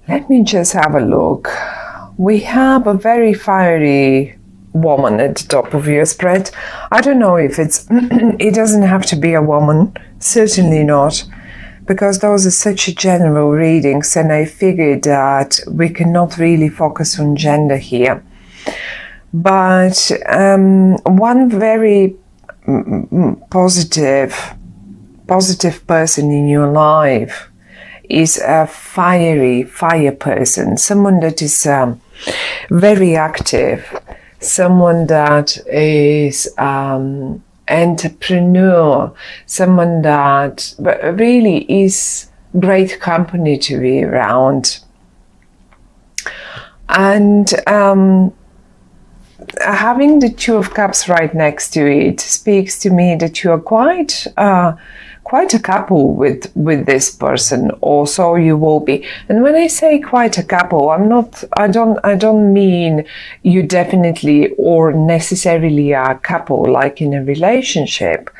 Let me just have a look. We have a very fiery woman at the top of your spread. I don't know if it's it doesn't have to be a woman, certainly not, because those are such general readings, and I figured that we cannot really focus on gender here. But one very positive person in your life is a fire person, someone that is very active, someone that is entrepreneur, someone that really is great company to be around. And having the Two of Cups right next to it speaks to me that you are quite a couple with this person, or so you will be. And when I say quite a couple, I don't mean you definitely or necessarily are a couple like in a relationship,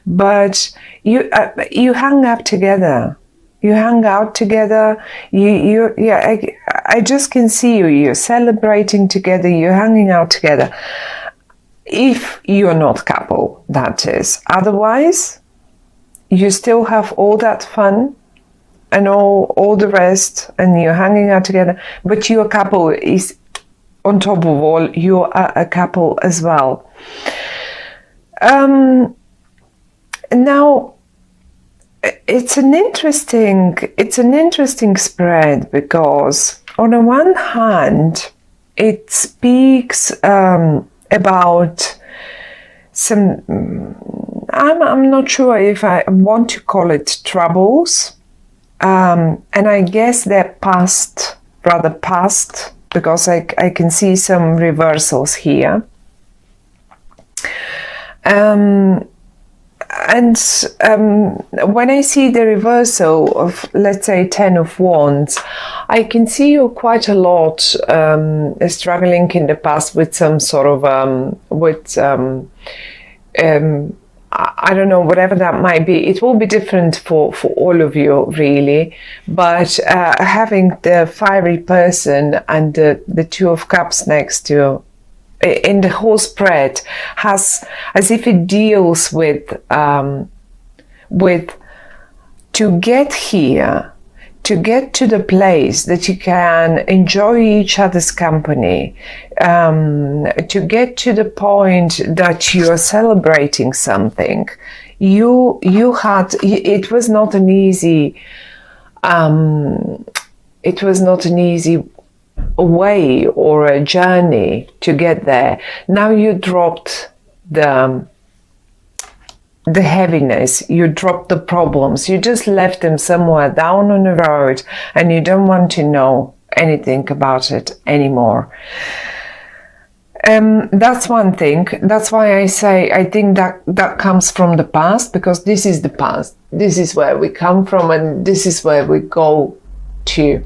but you hang up together. You hang out together. I just can see you. You're celebrating together. You're hanging out together. If you're not couple, that is. Otherwise, you still have all that fun and all the rest, and you're hanging out together. But your couple is, on top of all, you are a couple as well. Now, it's an interesting spread, because on the one hand it speaks about some I'm not sure if I want to call it troubles, and I guess they're past, because I can see some reversals here. And when I see the reversal of, let's say, Ten of Wands, I can see you quite a lot struggling in the past with some sort of I don't know, whatever that might be. It will be different for all of you, really. But having the fiery person and the Two of Cups next to in the whole spread has, as if it deals with to get here, to get to the place that you can enjoy each other's company, to get to the point that you are celebrating something. It was not an easy way or a journey to get there. Now you dropped the heaviness, you dropped the problems, you just left them somewhere down on the road, and you don't want to know anything about it anymore. That's one thing. That's why I say I think that comes from the past, because this is the past. This is where we come from, and this is where we go to.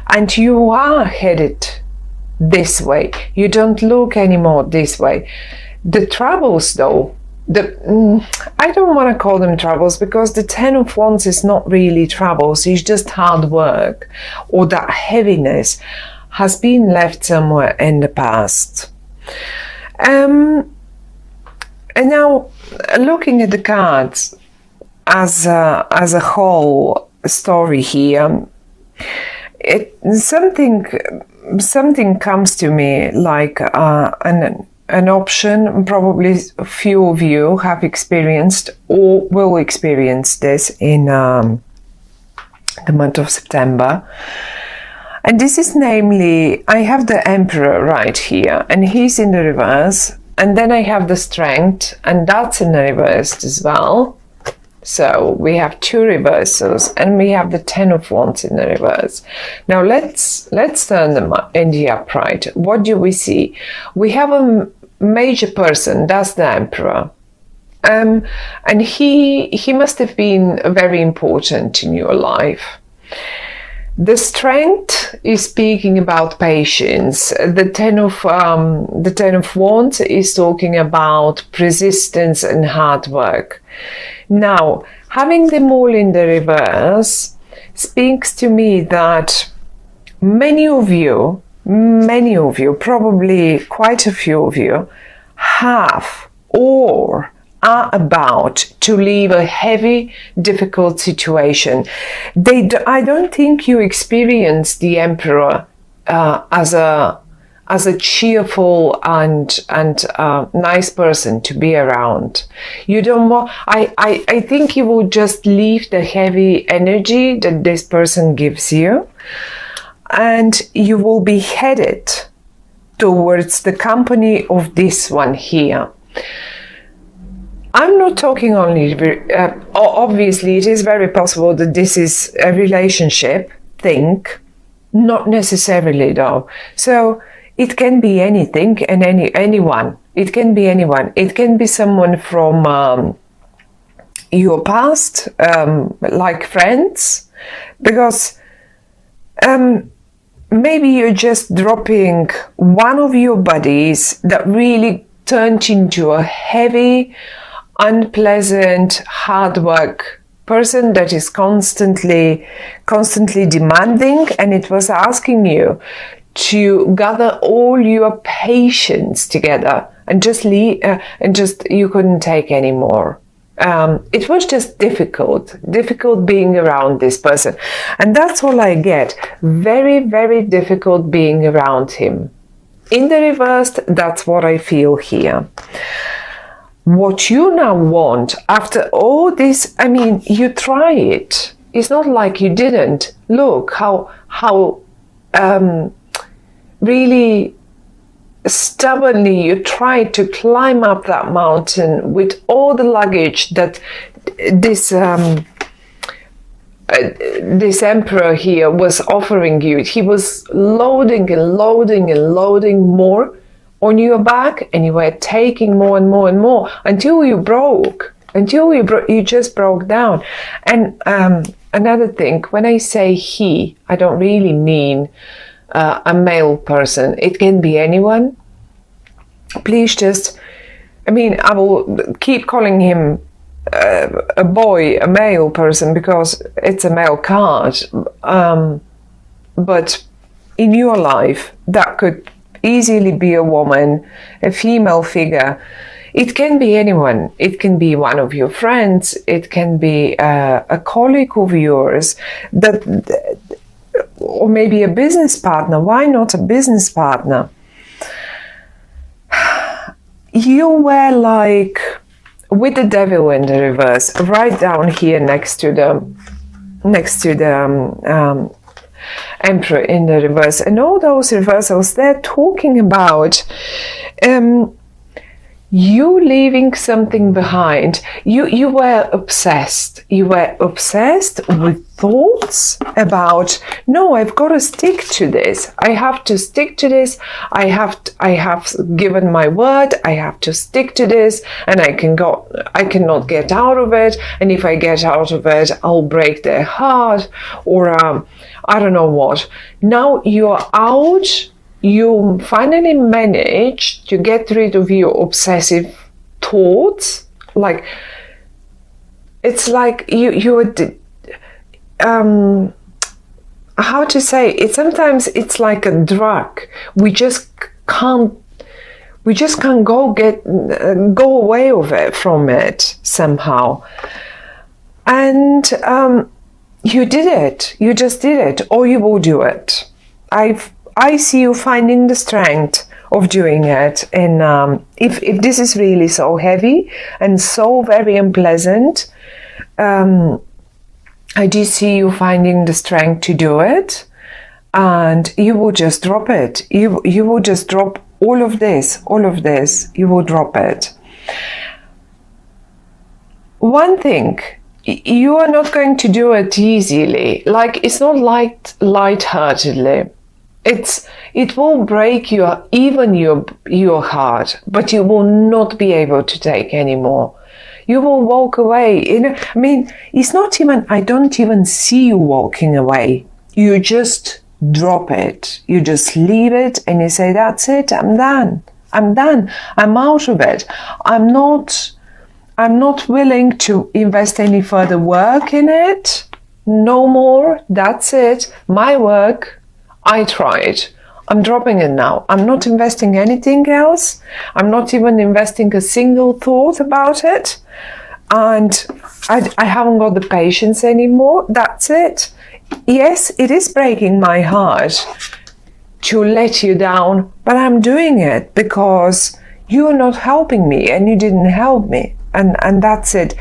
And you are headed this way. You don't look anymore this way. The troubles, though, I don't want to call them troubles, because the Ten of Wands is not really troubles. It's just hard work, or that heaviness has been left somewhere in the past. And now, looking at the cards as a whole story here, something comes to me like an option. Probably a few of you have experienced or will experience this in the month of September. And this is namely, I have the Emperor right here, and he's in the reverse. And then I have the Strength, and that's in the reverse as well. So we have two reversals, and we have the Ten of Wands in the reverse. Now let's turn them in the upright. What do we see? We have a major person, that's the Emperor. And he must have been very important in your life. The Strength is speaking about patience. The Ten of Wands is talking about persistence and hard work. Now, having them all in the reverse speaks to me that many of you, probably quite a few of you, have or are about to leave a heavy, difficult situation. I don't think you experience the Emperor as a cheerful and nice person to be around. You don't want. I think you will just leave the heavy energy that this person gives you, and you will be headed towards the company of this one here. I'm not talking only, obviously it is very possible that this is a relationship thing, not necessarily though. So it can be anything and anyone. It can be anyone. It can be someone from your past, like friends, because maybe you're just dropping one of your buddies that really turned into a heavy, unpleasant, hard work person that is constantly demanding, and it was asking you to gather all your patience together and just leave, and just you couldn't take anymore. It was just difficult being around this person, and that's all I get. Very, very difficult being around him. In the reverse, that's what I feel here. What you now want after all this, I mean, you try it. It's not like you didn't. Look how really stubbornly you tried to climb up that mountain with all the luggage that this emperor here was offering you. He was loading and loading and loading more on your back, and you were taking more and more and more until you broke, you just broke down. And another thing, when I say he, I don't really mean a male person. It can be anyone. Please just, I mean, I will keep calling him a boy, a male person, because it's a male card. But in your life, that could easily be a woman, a female figure. It can be anyone. It can be one of your friends. It can be a colleague of yours, or maybe a business partner. Why not a business partner? You were like with the devil in the reverse, right down here next to the Emperor in the reverse, and all those reversals, they're talking about you leaving something behind. You were obsessed. You were obsessed with thoughts about, no, I've got to stick to this. I have to stick to this. I have given my word. I have to stick to this, and I cannot get out of it. And if I get out of it, I'll break their heart, or I don't know what. Now you're out. You finally managed to get rid of your obsessive thoughts. Like, it's like you how to say it? Sometimes it's like a drug. We just can't go away with it from it somehow. And you did it. You just did it, or you will do it. I see you finding the strength of doing it. And if this is really so heavy and so very unpleasant, I do see you finding the strength to do it, and you will just drop it. You will just drop all of this. You will drop it. One thing, you are not going to do it easily. Like, it's not light-heartedly. It will break your heart, but you will not be able to take anymore. You will walk away. I mean, it's not even, I don't even see you walking away. You just drop it. You just leave it, and you say, that's it, I'm done. I'm out of it. I'm not willing to invest any further work in it. No more. That's it. My work. I tried. I'm dropping it now. I'm not investing anything else. I'm not even investing a single thought about it. And I haven't got the patience anymore. That's it. Yes, it is breaking my heart to let you down, but I'm doing it because you're not helping me and you didn't help me. And that's it.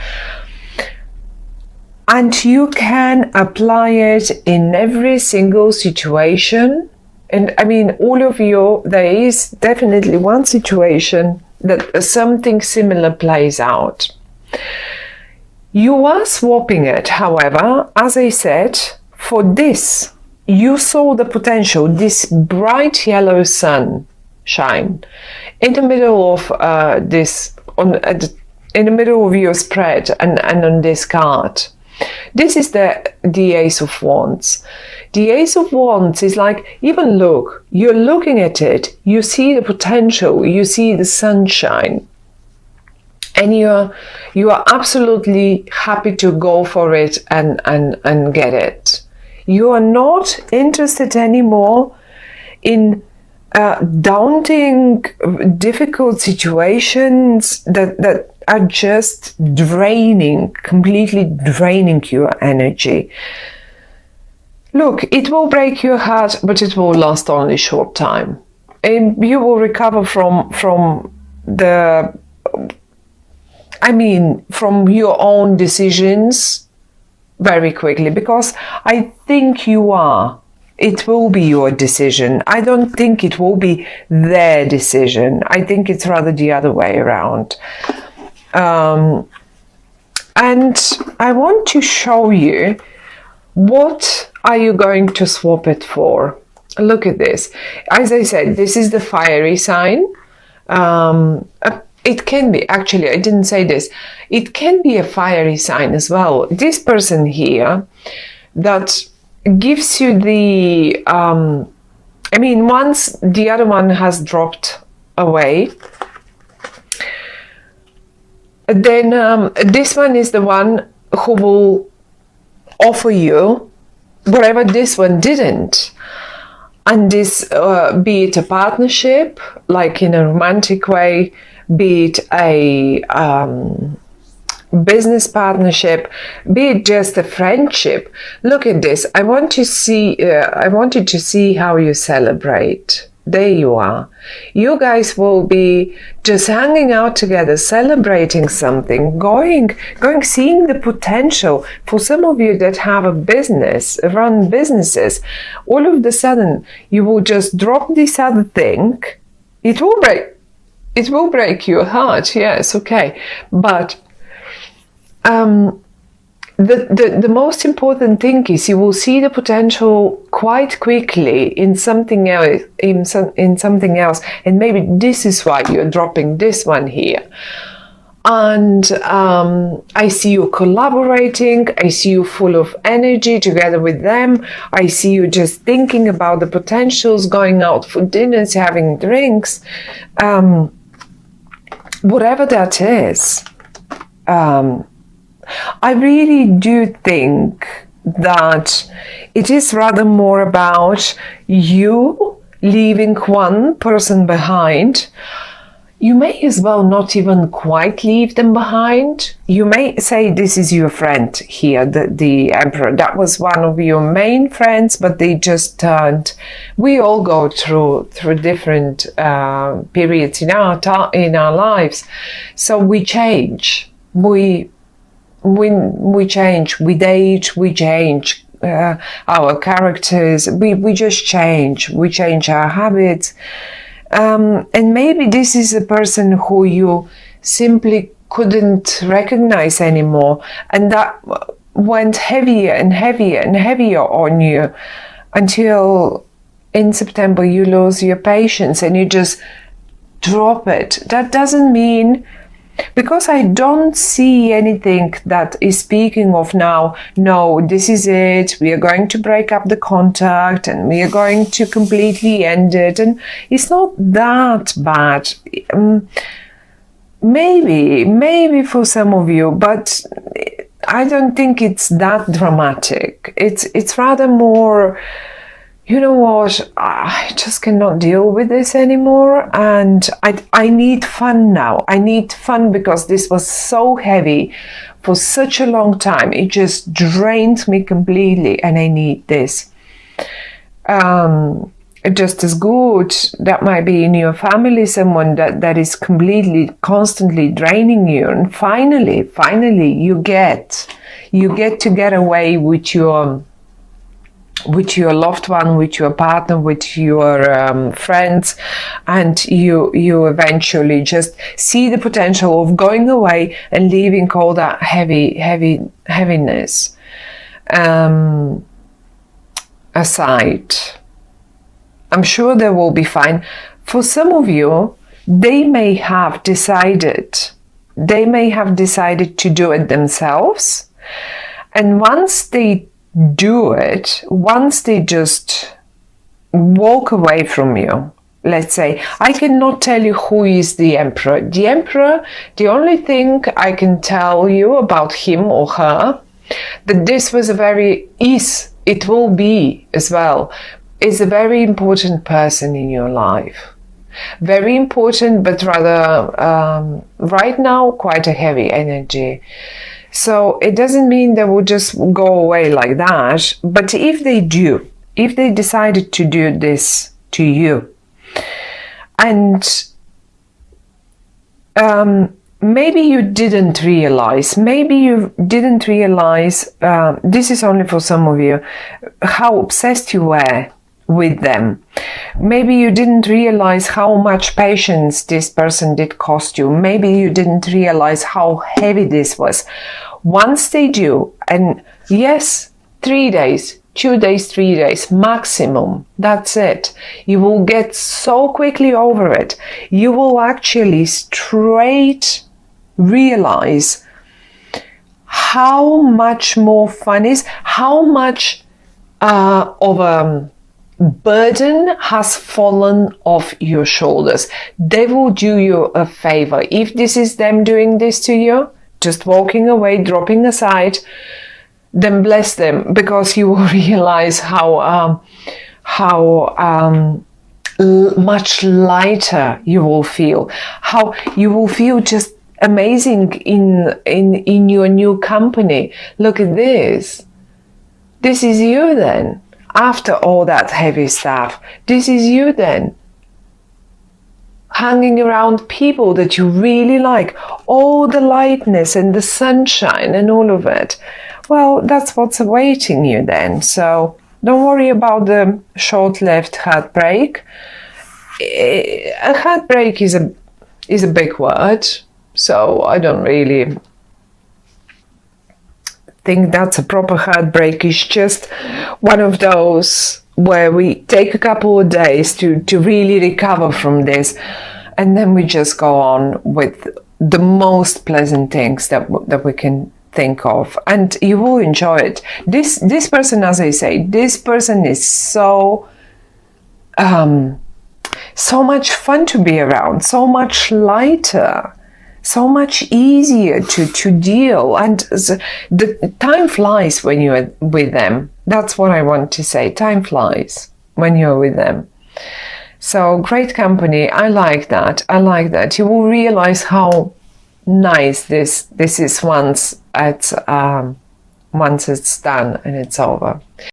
And you can apply it in every single situation. And I mean, all of you, there is definitely one situation that something similar plays out. You are swapping it, however, as I said, for this. You saw the potential, this bright yellow sun shine in the middle of in the middle of your spread and on this card. This is the Ace of Wands. The Ace of Wands is like, even look, you're looking at it, you see the potential, you see the sunshine, and you are absolutely happy to go for it and get it. You are not interested anymore in daunting, difficult situations that are just completely draining your energy. Look, it will break your heart, but it will last only a short time. And you will recover from your own decisions very quickly, because I think it will be your decision. I don't think it will be their decision. I think it's rather the other way around. And I want to show you, what are you going to swap it for? Look at this. As I said, this is the fiery sign. It can be, actually, I didn't say this. It can be a fiery sign as well. This person here that gives you the, once the other one has dropped away, then this one is the one who will offer you whatever this one didn't. And this, be it a partnership, like in a romantic way, be it a business partnership, be it just a friendship. Look at this. I wanted to see how you celebrate. There you are. You guys will be just hanging out together, celebrating something, seeing the potential. For some of you that have a business, run businesses, all of a sudden you will just drop this other thing. It will break your heart. Yes, okay. But the most important thing is you will see the potential quite quickly in something else, and maybe this is why you're dropping this one here. And I see you collaborating, I see you full of energy together with them, I see you just thinking about the potentials, going out for dinners, having drinks, whatever that is. I really do think that it is rather more about you leaving one person behind. You may as well not even quite leave them behind. You may say this is your friend here, the Emperor. That was one of your main friends, but they just turned. We all go through different periods in our lives, so we change. We change, we age, we change our characters, we just change, we change our habits. And maybe this is a person who you simply couldn't recognize anymore, and that went heavier and heavier and heavier on you until in September you lose your patience and you just drop it. That doesn't mean, because I don't see anything that is speaking of now, no, this is it, we are going to break up the contact and we are going to completely end it. And it's not that bad. Maybe for some of you, but I don't think it's that dramatic. It's rather more you know what, I just cannot deal with this anymore, and I need fun now. I need fun because this was so heavy for such a long time. It just drained me completely, and I need this. Just as good, that might be in your family someone that is completely, constantly draining you, and finally you get to get away with your loved one, with your partner, with your friends, and you eventually just see the potential of going away and leaving all that heaviness aside. I'm sure they will be fine. For some of you, they may have decided to do it themselves, and once they do it, once they just walk away from you, let's say, I cannot tell you who is the emperor. The emperor, the only thing I can tell you about him or her, that this was it will be as well, is a very important person in your life. Very important, but rather right now quite a heavy energy. So it doesn't mean they will just go away like that. But if they decided to do this to you, and maybe you didn't realize, this is only for some of you, how obsessed you were with them. Maybe you didn't realize how much patience this person did cost you. Maybe you didn't realize how heavy this was. Once they do, and yes, 3 days, 2 days, 3 days maximum, that's it. You will get so quickly over it. You will actually straight realize how much more fun is, how much of a burden has fallen off your shoulders. They will do you a favor. If this is them doing this to you, just walking away, dropping aside, then bless them, because you will realize how much lighter you will feel, how you will feel just amazing in your new company. Look at this. This is you then. After all that heavy stuff, this is you then. Hanging around people that you really like, all the lightness and the sunshine and all of it. Well, that's what's awaiting you then. So don't worry about the short-lived heartbreak. A heartbreak is a big word, so I don't really think that's a proper heartbreak. It's just one of those where we take a couple of days to really recover from this, and then we just go on with the most pleasant things that we can think of, and you will enjoy it. This person, as I say, this person is so much fun to be around, so much lighter, so much easier to deal, and the time flies when you're with them. That's what I want to say. Time flies when you're with them. So great company. I like that. You will realize how nice this is once it's done and it's over.